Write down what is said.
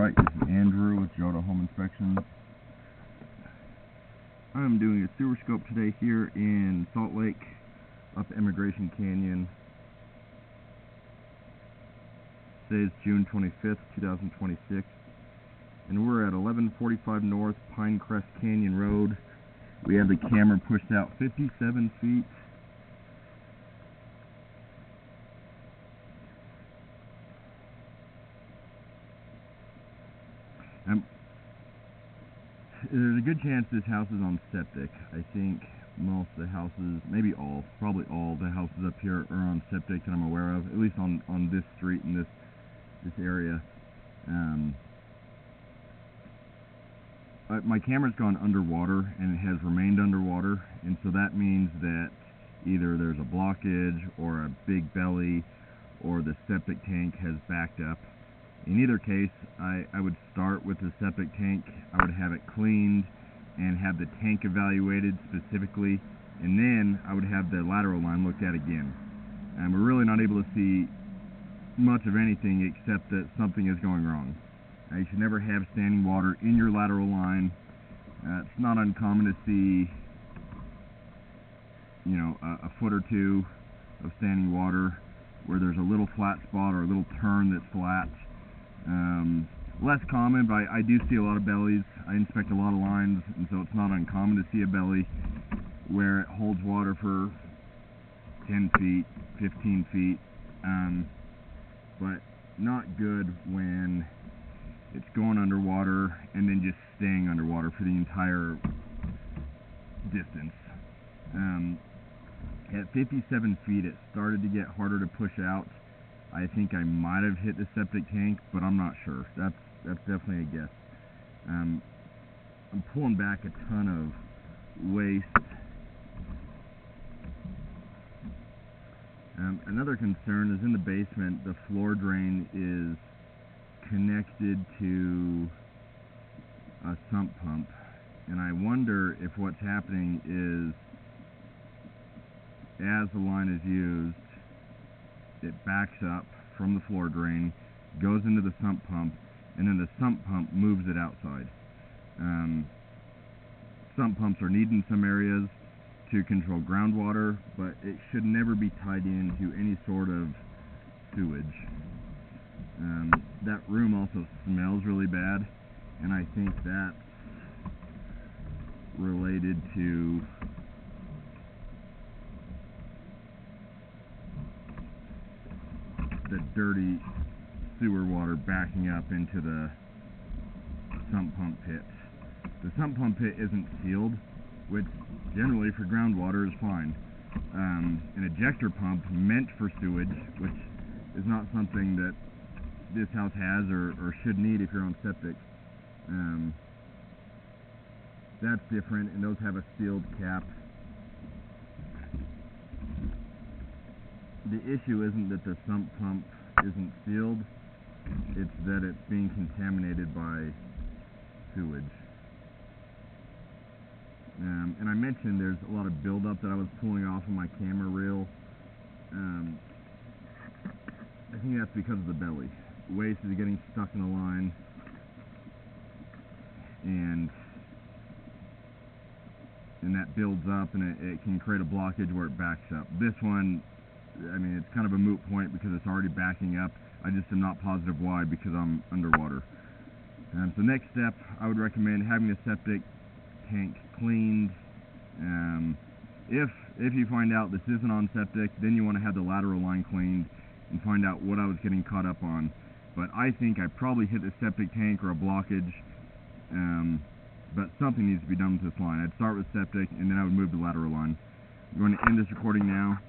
Alright, this is Andrew with Joda Home Inspections. I'm doing a sewer scope today here in Salt Lake, up Immigration Canyon. Today is June 25th, 2026, and we're at 1145 North Pinecrest Canyon Road. We have the camera pushed out 57 feet. There's a good chance this house is on septic. I think most of the houses, maybe all, probably all the houses up here are on septic that I'm aware of, at least on this street and this area. My camera's gone underwater and it has remained underwater, and so that means that either there's a blockage or a big belly or the septic tank has backed up. In either case, I would start with the septic tank. I would have it cleaned and have the tank evaluated specifically, and then I would have the lateral line looked at again. And we're really not able to see much of anything except that something is going wrong. You should never have standing water in your lateral line. It's not uncommon to see, a foot or two of standing water where there's a little flat spot or a little turn that's flat. Less common, but I do see a lot of bellies. I inspect a lot of lines, and so it's not uncommon to see a belly where it holds water for 10 feet, 15 feet, but not good when it's going underwater and then just staying underwater for the entire distance. At 57 feet, it started to get harder to push out. I think I might have hit the septic tank, but I'm not sure. That's definitely a guess. I'm pulling back a ton of waste. Another concern is in the basement, the floor drain is connected to a sump pump, and I wonder if what's happening is as the line is used, it backs up from the floor drain, goes into the sump pump, and then the sump pump moves it outside. Sump pumps are needed in some areas to control groundwater, but it should never be tied into any sort of sewage. That room also smells really bad, and I think that's related to the dirty sewer water backing up into the sump pump pit. The sump pump pit isn't sealed, which generally for groundwater is fine. An ejector pump meant for sewage, which is not something that this house has or should need if you're on septic. That's different, and those have a sealed cap. The issue isn't that the sump pump isn't sealed, it's that it's being contaminated by sewage. And I mentioned there's a lot of buildup that I was pulling off of my camera reel. I think that's because of the belly. Waste is getting stuck in the line, and that builds up, and it can create a blockage where it backs up. This one, I mean, it's kind of a moot point because it's already backing up. I just am not positive why, because I'm underwater. So next step, I would recommend having the septic tank cleaned. If you find out this isn't on septic, then you want to have the lateral line cleaned and find out what I was getting caught up on. But I think I probably hit the septic tank or a blockage, but something needs to be done with this line. I'd start with septic, and then I would move the lateral line. I'm going to end this recording now.